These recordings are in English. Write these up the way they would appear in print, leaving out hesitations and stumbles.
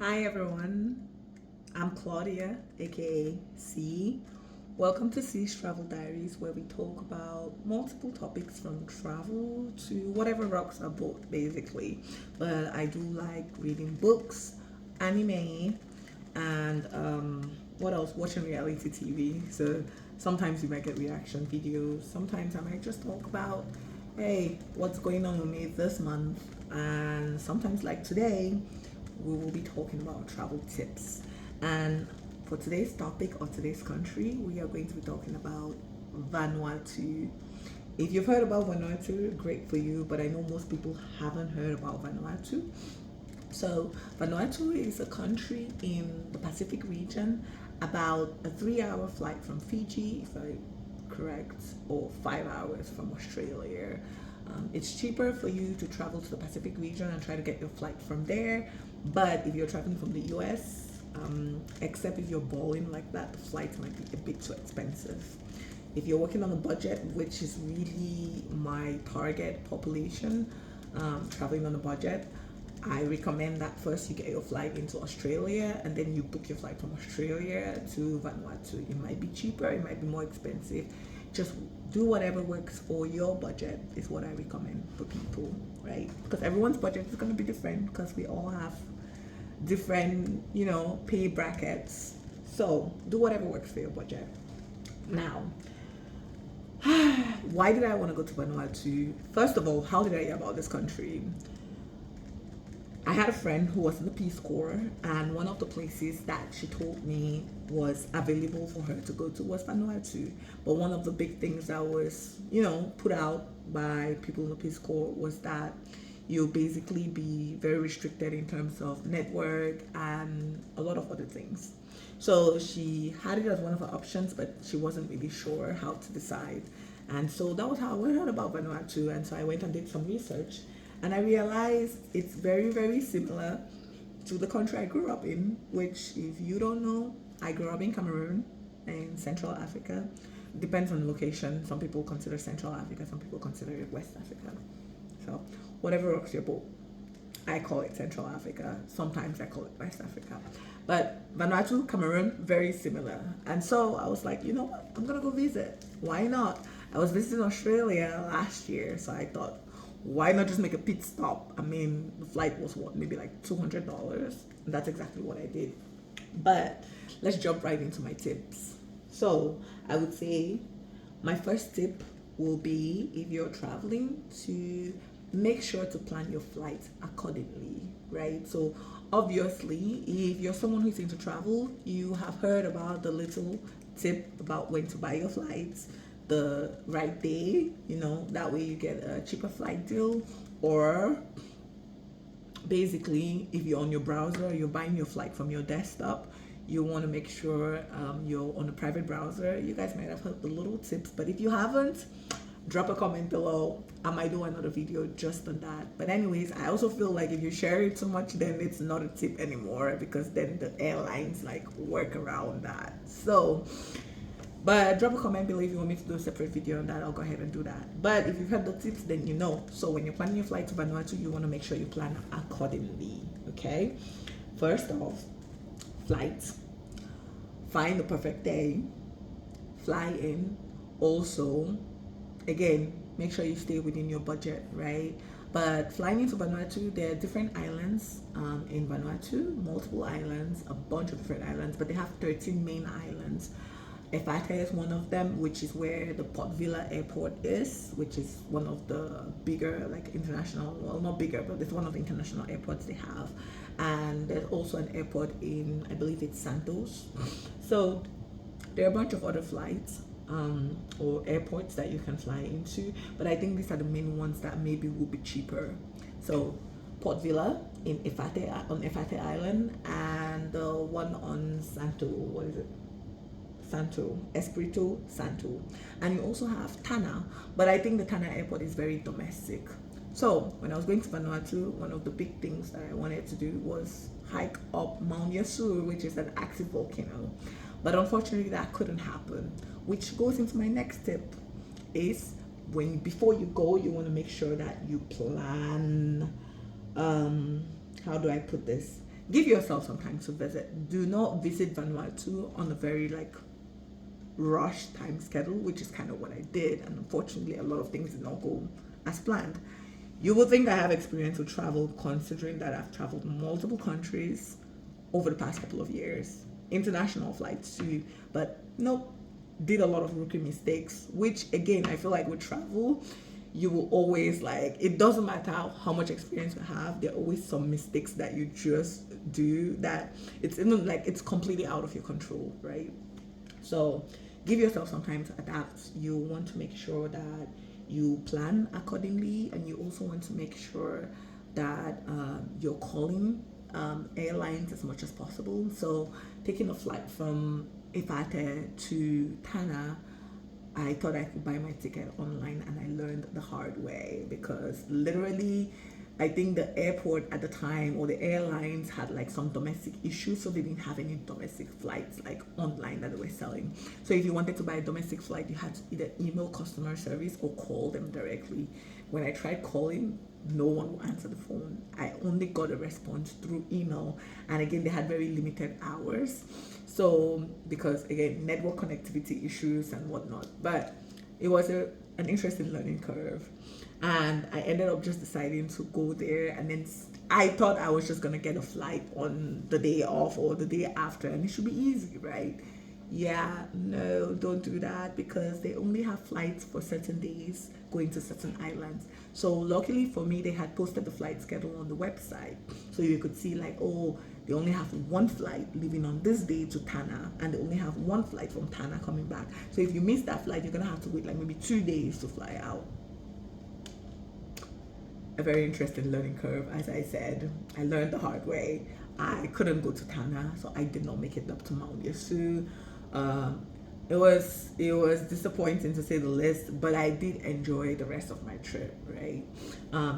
Hi everyone, I'm Claudia, aka C. Welcome to C's Travel Diaries, where we talk about multiple topics from travel to whatever rocks our boat, basically. But I do like reading books, anime, and what else? Watching reality TV. So sometimes you might get reaction videos. Sometimes I might just talk about, hey, what's going on with me this month, and sometimes like today we will be talking about travel tips. And for today's topic or today's country, we are going to be talking about Vanuatu. If you've heard about Vanuatu, great for you, but I know most people haven't heard about Vanuatu. So, Vanuatu is a country in the Pacific region, about a 3 hour flight from Fiji, if I'm correct, or 5 hours from Australia. It's cheaper for you to travel to the Pacific region and try to get your flight from there. But if you're traveling from the US, except if you're balling like that, the flights might be a bit too expensive. If you're working on a budget, which is really my target population, traveling on a budget, I recommend that first you get your flight into Australia and then you book your flight from Australia to Vanuatu. It might be cheaper, it might be more expensive. Just do whatever works for your budget is what I recommend for people, right? Because everyone's budget is going to be different because we all have different, pay brackets. So do whatever works for your budget. Now, why did I want to go to Vanuatu? First of all, how did I hear about this country? I had a friend who was in the Peace Corps, and one of the places that she told me was available for her to go to was Vanuatu. But one of the big things that was, put out by people in the Peace Corps was that you'll basically be very restricted in terms of network and a lot of other things. So she had it as one of her options, but she wasn't really sure how to decide. And so that was how I heard about Vanuatu. And so I went and did some research. And I realized it's very, very similar to the country I grew up in, which, if you don't know, I grew up in Cameroon in Central Africa. Depends on the location. Some people consider Central Africa, some people consider it West Africa. So, whatever rocks your boat. I call it Central Africa. Sometimes I call it West Africa. But Vanuatu, Cameroon, very similar. And so I was like, you know what? I'm going to go visit. Why not? I was visiting Australia last year, so I thought, why not just make a pit stop? I mean, the flight was what, maybe like $200? And that's exactly what I did. But let's jump right into my tips. So I would say my first tip will be, if you're traveling, to make sure to plan your flight accordingly, right? So obviously, if you're someone who's into travel, you have heard about the little tip about when to buy your flights the right day, that way you get a cheaper flight deal. Or basically, if you're on your browser, you're buying your flight from your desktop, you want to make sure you're on a private browser. You guys might have heard the little tips, but if you haven't, drop a comment below. I might do another video just on that. But anyways, I also feel like if you share it too much, then it's not a tip anymore, because then the airlines work around that. So but drop a comment below if you want me to do a separate video on that. I'll go ahead and do that. But if you've heard the tips, then you know. So when you're planning your flight to Vanuatu, you want to make sure you plan accordingly. Okay? First off, flight. Find the perfect day. Fly in. Also, again, make sure you stay within your budget, right? But flying into Vanuatu, there are different islands in Vanuatu, multiple islands, a bunch of different islands, but they have 13 main islands. Efate is one of them, which is where the Port Vila airport is, which is one of the bigger, international, well, not bigger, but it's one of the international airports they have. And there's also an airport in, I believe it's Santos. So there are a bunch of other flights or airports that you can fly into, but I think these are the main ones that maybe will be cheaper. So Port Vila on Efate Island, and the one on Santo, what is it? Santo, Espirito Santo. And you also have Tana, but I think the Tana airport is very domestic. So when I was going to Vanuatu, one of the big things that I wanted to do was hike up Mount Yasur, which is an active volcano. But unfortunately that couldn't happen, which goes into my next tip, is before you go, you want to make sure that you plan, how do I put this? give yourself some time to visit. Do not visit Vanuatu on a very like rush time schedule, which is kind of what I did, and unfortunately a lot of things did not go as planned. You will think I have experience with travel, considering that I've traveled multiple countries over the past couple of years, international flights too, but nope, did a lot of rookie mistakes, which again, I feel like with travel, you will always like, it doesn't matter how much experience you have, there are always some mistakes that you just do that it's even like it's completely out of your control, right? So give yourself some time to adapt. You want to make sure that you plan accordingly, and you also want to make sure that you're calling airlines as much as possible. So taking a flight from Ifate to Tana, I thought I could buy my ticket online, and I learned the hard way, because literally I think the airport at the time, or the airlines, had like some domestic issues, so they didn't have any domestic flights like online that they were selling. So if you wanted to buy a domestic flight, you had to either email customer service or call them directly. When I tried calling, no one would answer the phone. I only got a response through email, and again, they had very limited hours. So because again, network connectivity issues and whatnot, but it was an interesting learning curve. And I ended up just deciding to go there, and then I thought I was just gonna get a flight on the day off or the day after, and it should be easy, right? Yeah, no, don't do that, because they only have flights for certain days going to certain islands. So luckily for me, they had posted the flight schedule on the website, so you could see like, oh, they only have one flight leaving on this day to Tana, and they only have one flight from Tana coming back. So if you miss that flight, you're gonna have to wait like maybe 2 days to fly out. A very interesting learning curve. As I said, I learned the hard way. I couldn't go to Tana, so I did not make it up to Mount Yesu. It was disappointing to say the least, but I did enjoy the rest of my trip, right?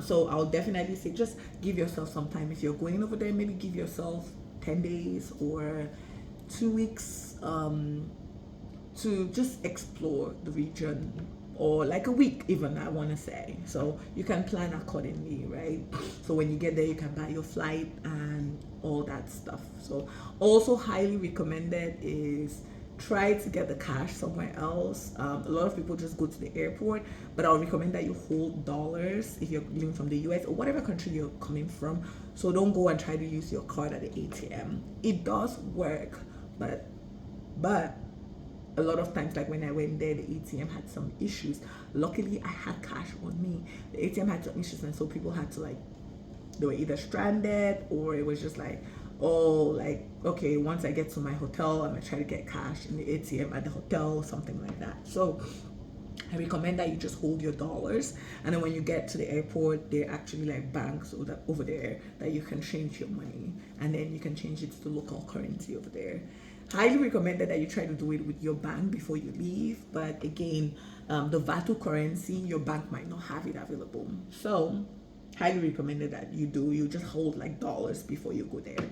So I'll definitely say, just give yourself some time. If you're going over there, maybe give yourself 10 days or 2 weeks to just explore the region, or like a week even, I want to say. So you can plan accordingly, right? So when you get there, you can buy your flight and all that stuff. So also highly recommended is try to get the cash somewhere else. A lot of people just go to the airport, but I'll recommend that you hold dollars if you're leaving from the US or whatever country you're coming from. So don't go and try to use your card at the ATM. It does work, but a lot of times, like when I went there, the ATM had some issues. Luckily, I had cash on me. The ATM had some issues, and so people had to like, they were either stranded, or it was just like, oh, like, okay, once I get to my hotel, I'm gonna try to get cash in the ATM at the hotel, something like that. So I recommend that you just hold your dollars, and then when you get to the airport, they're actually like banks over there that you can change your money, and then you can change it to the local currency over there. Highly recommended that you try to do it with your bank before you leave, but again, the VATU currency, your bank might not have it available. So highly recommended that you just hold like dollars before you go there.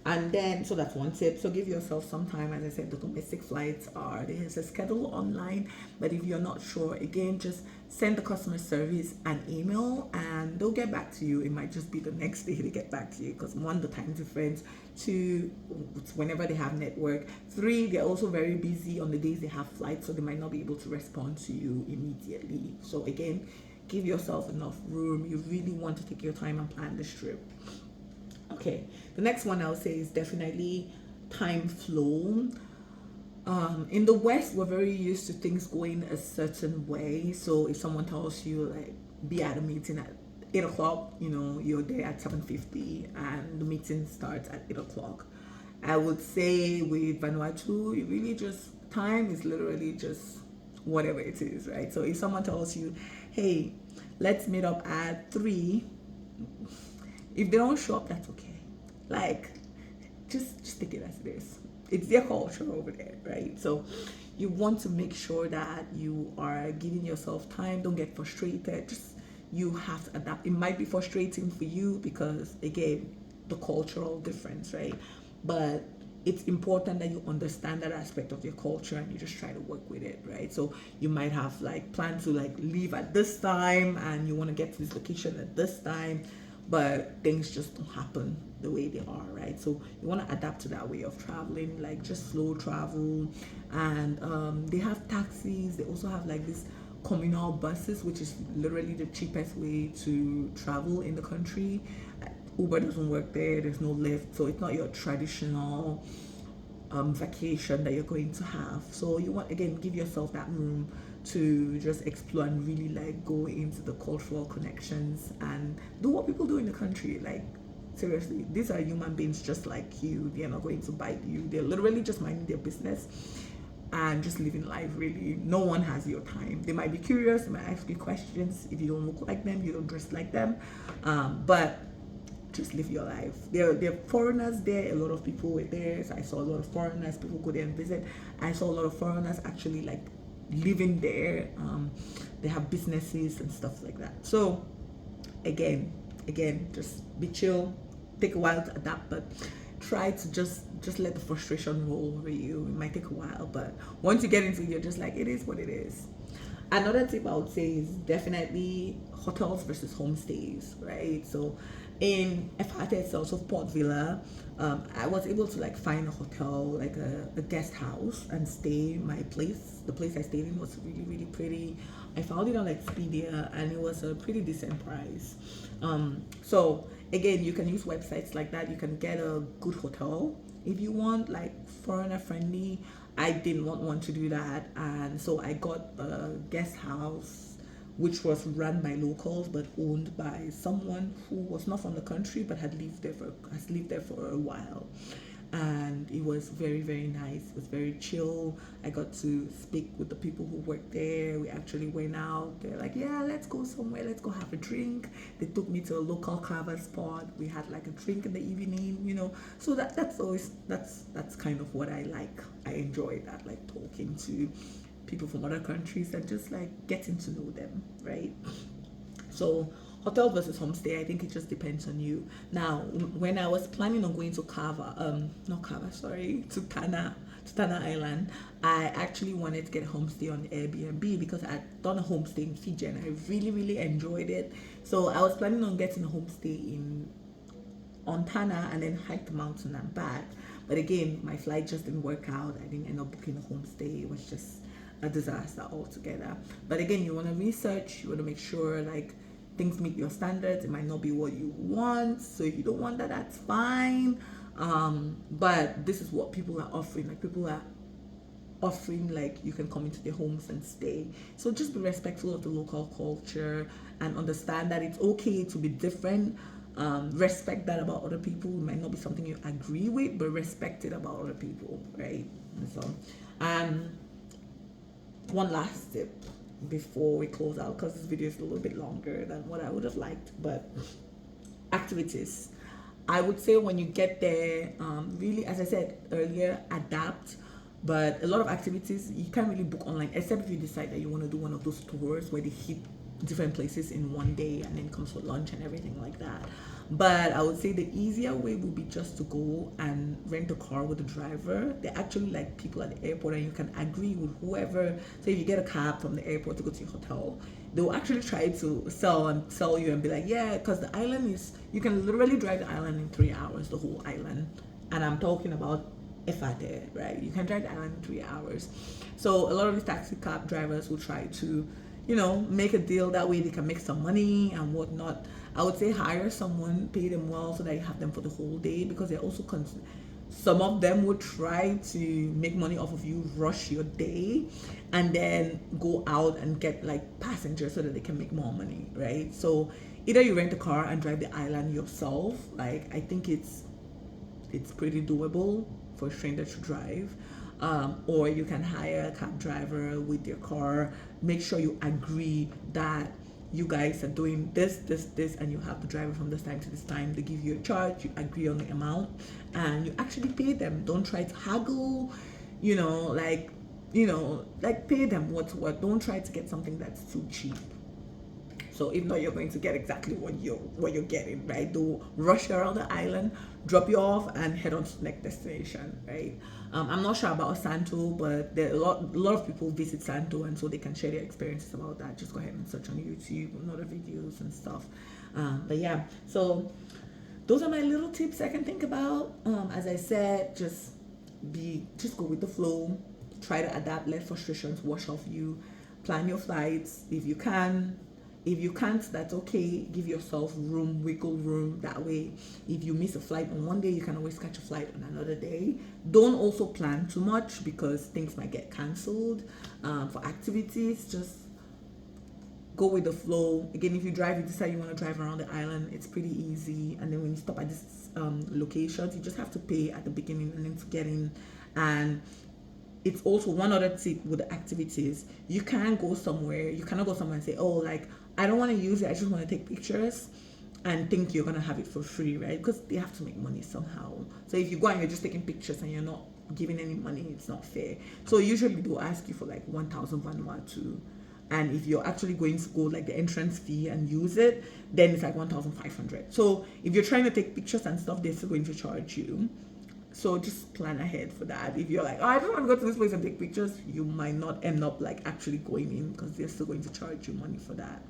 And then, so that's one tip. So give yourself some time. As I said, the domestic flights there's a schedule online, but if you're not sure, again, just send the customer service an email and they'll get back to you. It might just be the next day they get back to you, because one, the time difference, two, whenever they have network, three, they're also very busy on the days they have flights, so they might not be able to respond to you immediately. So again, give yourself enough room. You really want to take your time and plan this trip. Okay, the next one I'll say is definitely time flow. In the West, we're very used to things going a certain way. So if someone tells you like, be at a meeting at 8 o'clock, you're there at 7:50 and the meeting starts at 8 o'clock. I would say with Vanuatu, you really just, time is literally just whatever it is, right? So if someone tells you, hey, let's meet up at 3, if they don't show up, that's okay. Like, just take it as it is. It's their culture over there, right? So you want to make sure that you are giving yourself time. Don't get frustrated. You have to adapt. It might be frustrating for you because, again, the cultural difference, right? But it's important that you understand that aspect of your culture and you just try to work with it, right? So you might have like planned to like leave at this time and you want to get to this location at this time. but things just don't happen the way they are, right? So you want to adapt to that way of traveling, like just slow travel. And they have taxis. They also have like this communal buses, which is literally the cheapest way to travel in the country. Uber doesn't work there. There's no Lyft, so it's not your traditional vacation that you're going to have. So you want, again, give yourself that room to just explore and really like go into the cultural connections and do what people do in the country. Like, seriously, these are human beings just like you. They're not going to bite you. They're literally just minding their business and just living life. Really, no one has your time. They might be curious, they might ask you questions. If you don't look like them, you don't dress like them, but just live your life. There are foreigners there. A lot of people were there. So I saw a lot of foreigners. People go there and visit. I saw a lot of foreigners actually like living there. They have businesses and stuff like that. So again, just be chill. Take a while to adapt, but try to just let the frustration roll over you. It might take a while, but once you get into it, you're just like, it is what it is. Another tip I would say is definitely hotels versus homestays, right? So in Efate itself, so Port Villa, I was able to like find a hotel, like a guest house, and stay. The place I stayed in was really, really pretty. I found it on Expedia, and it was a pretty decent price. So again, you can use websites like that. You can get a good hotel if you want, like foreigner friendly. I didn't want to do that, and so I got a guest house which was run by locals but owned by someone who was not from the country but has lived there for a while. And it was very, very nice. It was very chill. I got to speak with the people who worked there. We actually went out. They're like, yeah, let's go somewhere, let's go have a drink. They took me to a local carver spot. We had like a drink in the evening. So that's kind of what I like. I enjoy that, like talking to people from other countries and just like getting to know them, right? So hotel versus homestay, I think it just depends on you. Now, when I was planning on going to to Tana Island, I actually wanted to get a homestay on Airbnb because I'd done a homestay in Fiji and I really, really enjoyed it. So I was planning on getting a homestay on Tana and then hike the mountain and back. But again, my flight just didn't work out. I didn't end up booking a homestay. It was just a disaster altogether. But again, you want to research. You want to make sure like things meet your standards. It might not be what you want, so if you don't want that, that's fine. But this is what people are offering. Like people are offering like you can come into their homes and stay. So just be respectful of the local culture and understand that it's okay to be different. Respect that about other people. It might not be something you agree with, but respect it about other people, right? And so one last tip before we close out, because this video is a little bit longer than what I would have liked, but activities. I would say when you get there, really, as I said earlier, adapt. But a lot of activities you can't really book online, except if you decide that you want to do one of those tours where they hit different places in one day and then comes for lunch and everything like that. But I would say the easier way would be just to go and rent a car with a driver. They're actually like people at the airport, and you can agree with whoever. So if you get a cab from the airport to go to your hotel, they will actually try to sell you and be like, yeah, because the island is, you can literally drive the island in 3 hours, the whole island. And I'm talking about Efate, right? You can drive the island in 3 hours. So a lot of these taxi cab drivers will try to, make a deal that way they can make some money and whatnot. I would say hire someone, pay them well so that you have them for the whole day, because they're also some of them would try to make money off of you, rush your day, and then go out and get like passengers so that they can make more money, right? So either you rent a car and drive the island yourself. Like I think it's pretty doable for a stranger to drive. Or you can hire a cab driver with your car. Make sure you agree that you guys are doing this, and you have the driver from this time to this time. They give you a charge, you agree on the amount, and you actually pay them. Don't try to haggle, pay them what's what. Don't try to get something that's too cheap. So if not, you're going to get exactly what you're getting, right? They'll rush you around the island, drop you off, and head on to the next destination, right? I'm not sure about Santo, but there are a lot of people visit Santo, and so they can share their experiences about that. Just go ahead and search on YouTube and other videos and stuff. But yeah, so those are my little tips I can think about. As I said, just go with the flow. Try to adapt. Let frustrations wash off you. Plan your flights if you can. If you can't, that's okay. Give yourself room, wiggle room. That way, if you miss a flight on one day, you can always catch a flight on another day. Don't also plan too much because things might get cancelled. For activities, just go with the flow. Again, if you decide you want to drive around the island, it's pretty easy. And then when you stop at these locations, you just have to pay at the beginning and then to get in. And it's also one other tip with the activities. You cannot go somewhere and say, oh, like, I don't want to use it, I just want to take pictures, and think you're going to have it for free, right? Because they have to make money somehow. So if you go and you're just taking pictures and you're not giving any money, it's not fair. So usually they'll ask you for like 1,000 Vanuatu. And if you're actually going to go like the entrance fee and use it, then it's like 1,500. So if you're trying to take pictures and stuff, they're still going to charge you. So just plan ahead for that. If you're like, oh, I don't want to go to this place and take pictures, you might not end up like actually going in because they're still going to charge you money for that.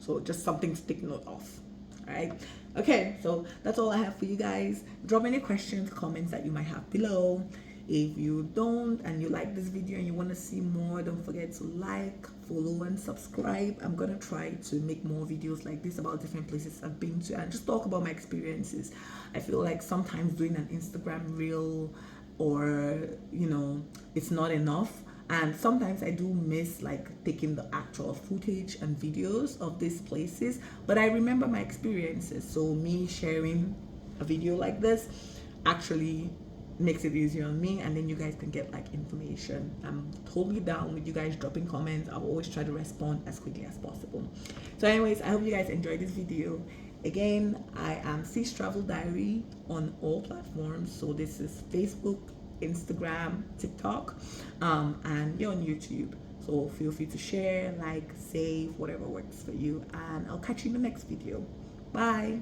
So just something to take note of. All right. Okay, so that's all I have for you guys. Drop any questions, comments that you might have below. If you don't and you like this video and you want to see more, don't forget to like, follow, and subscribe. I'm gonna try to make more videos like this about different places I've been to and just talk about my experiences. I feel like sometimes doing an Instagram reel or it's not enough, and sometimes I do miss like taking the actual footage and videos of these places, but I remember my experiences. So me sharing a video like this actually makes it easier on me, and then you guys can get like information. I'm totally down with you guys dropping comments. I'll always try to respond as quickly as possible. So anyways, I hope you guys enjoyed this video. Again, I am Ceestraveldiary on all platforms. So this is Facebook, Instagram, TikTok, and you're on YouTube. So feel free to share, like, save, whatever works for you, and I'll catch you in the next video. Bye.